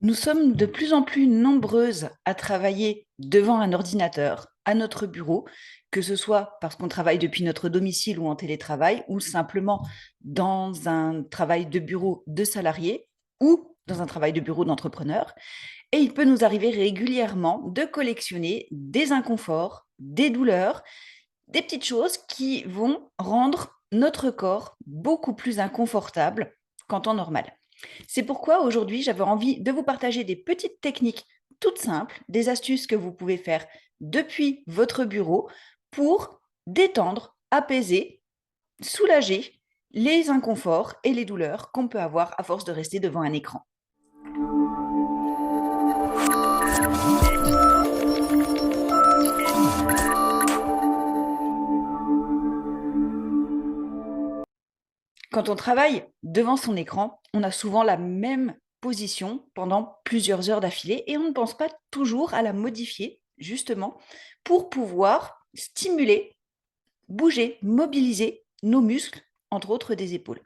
Nous sommes de plus en plus nombreuses à travailler devant un ordinateur, à notre bureau, que ce soit parce qu'on travaille depuis notre domicile ou en télétravail, ou simplement dans un travail de bureau de salarié ou dans un travail de bureau d'entrepreneur. Et il peut nous arriver régulièrement de collectionner des inconforts, des douleurs, des petites choses qui vont rendre notre corps beaucoup plus inconfortable qu'en temps normal. C'est pourquoi aujourd'hui, j'avais envie de vous partager des petites techniques toutes simples, des astuces que vous pouvez faire depuis votre bureau pour détendre, apaiser, soulager les inconforts et les douleurs qu'on peut avoir à force de rester devant un écran. Quand on travaille devant son écran, on a souvent la même position pendant plusieurs heures d'affilée et on ne pense pas toujours à la modifier, justement, pour pouvoir stimuler, bouger, mobiliser nos muscles, entre autres des épaules.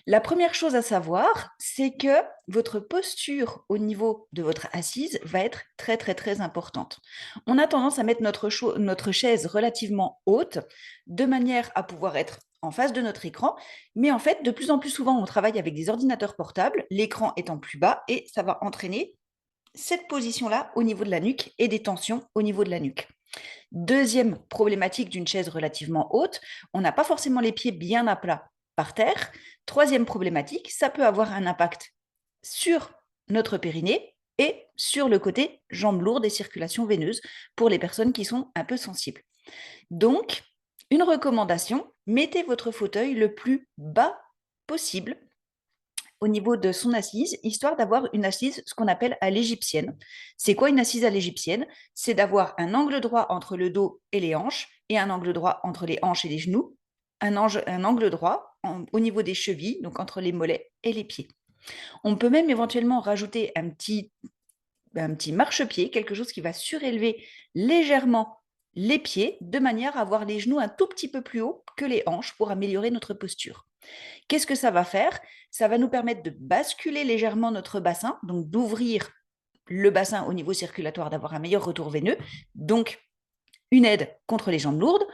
La première chose à savoir, c'est que votre posture au niveau de votre assise va être très, très, très importante. On a tendance à mettre notre chaise relativement haute de manière à pouvoir être en face de notre écran, mais en fait, de plus en plus souvent, on travaille avec des ordinateurs portables, l'écran étant plus bas, et ça va entraîner cette position-là au niveau de la nuque et des tensions au niveau de la nuque. Deuxième problématique d'une chaise relativement haute, on n'a pas forcément les pieds bien à plat par terre. Troisième problématique, ça peut avoir un impact sur notre périnée et sur le côté jambes lourdes et circulation veineuse pour les personnes qui sont un peu sensibles. Donc, une recommandation, mettez votre fauteuil le plus bas possible au niveau de son assise, histoire d'avoir une assise, ce qu'on appelle à l'égyptienne. C'est quoi une assise à l'égyptienne? C'est d'avoir un angle droit entre le dos et les hanches et un angle droit entre les hanches et les genoux, un angle droit au niveau des chevilles, donc entre les mollets et les pieds. On peut même éventuellement rajouter un petit marchepied, quelque chose qui va surélever légèrement les pieds de manière à avoir les genoux un tout petit peu plus haut que les hanches pour améliorer notre posture. Qu'est-ce que ça va faire? Ça va nous permettre de basculer légèrement notre bassin, donc d'ouvrir le bassin au niveau circulatoire, d'avoir un meilleur retour veineux, donc une aide contre les jambes lourdes.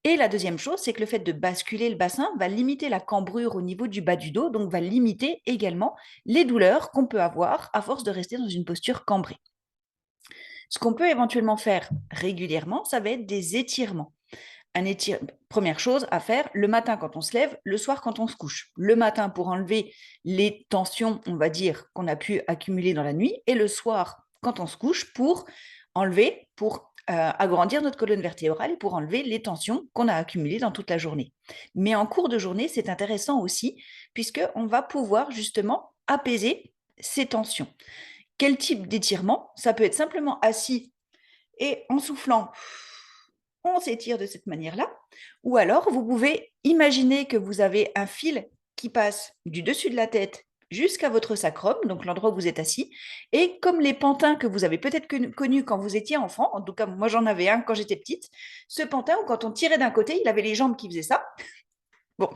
Et la deuxième chose, c'est que le fait de basculer le bassin va limiter la cambrure au niveau du bas du dos, donc va limiter également les douleurs qu'on peut avoir à force de rester dans une posture cambrée. Ce qu'on peut éventuellement faire régulièrement, ça va être des étirements. Première chose à faire le matin quand on se lève, le soir quand on se couche. Le matin pour enlever les tensions, on va dire, qu'on a pu accumuler dans la nuit, et le soir quand on se couche pour enlever, pour agrandir notre colonne vertébrale et pour enlever les tensions qu'on a accumulées dans toute la journée. Mais en cours de journée, c'est intéressant aussi, puisqu'on va pouvoir justement apaiser ces tensions. Quel type d'étirement? Ça peut être simplement assis et en soufflant, on s'étire de cette manière-là. Ou alors, vous pouvez imaginer que vous avez un fil qui passe du dessus de la tête jusqu'à votre sacrum, donc l'endroit où vous êtes assis. Et comme les pantins que vous avez peut-être connus quand vous étiez enfant, en tout cas, moi j'en avais un quand j'étais petite, ce pantin où quand on tirait d'un côté, il avait les jambes qui faisaient ça. Bon,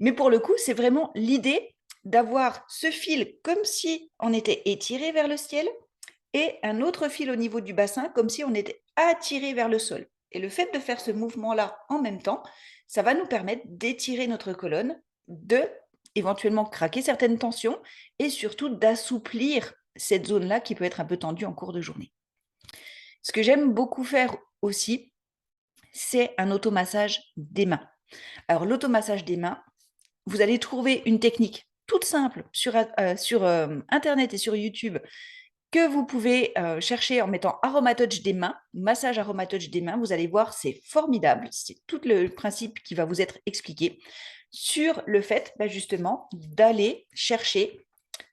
mais pour le coup, c'est vraiment l'idée d'avoir ce fil comme si on était étiré vers le ciel et un autre fil au niveau du bassin comme si on était attiré vers le sol. Et le fait de faire ce mouvement-là en même temps, ça va nous permettre d'étirer notre colonne, de éventuellement craquer certaines tensions et surtout d'assouplir cette zone-là qui peut être un peu tendue en cours de journée. Ce que j'aime beaucoup faire aussi, c'est un automassage des mains. Alors l'automassage des mains, vous allez trouver une technique toute simple sur Internet et sur YouTube que vous pouvez chercher en mettant Aromatouch des mains, massage Aromatouch des mains. Vous allez voir, c'est formidable. C'est tout le principe qui va vous être expliqué sur le fait justement d'aller chercher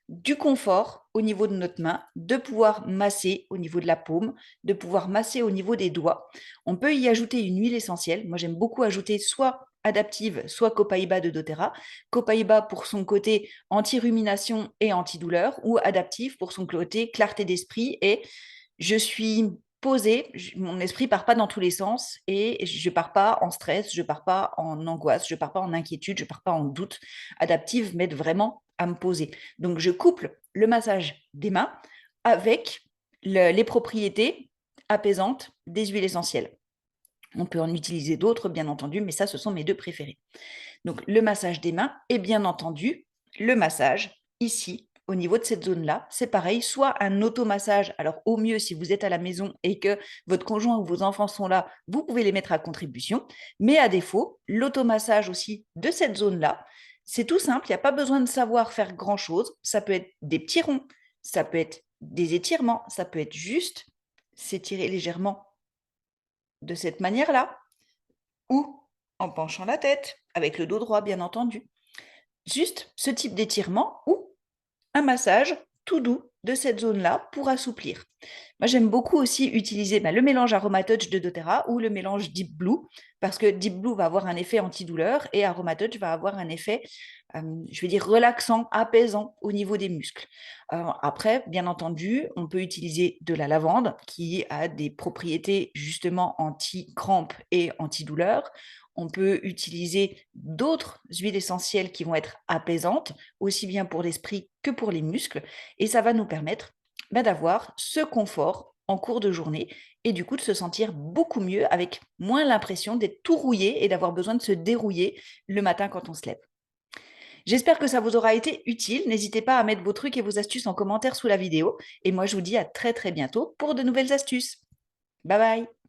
du confort au niveau de notre main, de pouvoir masser au niveau de la paume, de pouvoir masser au niveau des doigts. On peut y ajouter une huile essentielle. Moi, j'aime beaucoup ajouter soit adaptive, soit Copaiba de doTERRA. Copaiba pour son côté anti-rumination et antidouleur, ou adaptive pour son côté clarté d'esprit. Et je suis posée, mon esprit part pas dans tous les sens et je pars pas en stress, je pars pas en angoisse, je pars pas en inquiétude, je pars pas en doute. Adaptive m'aide vraiment à me poser. Donc, je couple le massage des mains avec les propriétés apaisantes des huiles essentielles. On peut en utiliser d'autres, bien entendu, mais ça, ce sont mes deux préférés. Donc, le massage des mains et bien entendu, le massage ici, au niveau de cette zone-là. C'est pareil, soit un automassage. Alors, au mieux, si vous êtes à la maison et que votre conjoint ou vos enfants sont là, vous pouvez les mettre à contribution. Mais à défaut, l'automassage aussi de cette zone-là, c'est tout simple. Il n'y a pas besoin de savoir faire grand-chose. Ça peut être des petits ronds, ça peut être des étirements, ça peut être juste s'étirer légèrement de cette manière-là ou en penchant la tête, avec le dos droit, bien entendu. Juste ce type d'étirement ou un massage tout doux de cette zone-là pour assouplir. Moi, j'aime beaucoup aussi utiliser le mélange Aromatouch de doTERRA ou le mélange Deep Blue, parce que Deep Blue va avoir un effet antidouleur et Aromatouch va avoir un effet, je vais dire, relaxant, apaisant au niveau des muscles. Après, bien entendu, on peut utiliser de la lavande qui a des propriétés justement anti-crampes et antidouleurs. On peut utiliser d'autres huiles essentielles qui vont être apaisantes, aussi bien pour l'esprit que pour les muscles, et ça va nous permettre d'avoir ce confort en cours de journée et du coup de se sentir beaucoup mieux avec moins l'impression d'être tout rouillé et d'avoir besoin de se dérouiller le matin quand on se lève. J'espère que ça vous aura été utile. N'hésitez pas à mettre vos trucs et vos astuces en commentaire sous la vidéo. Et moi, je vous dis à très très bientôt pour de nouvelles astuces. Bye bye!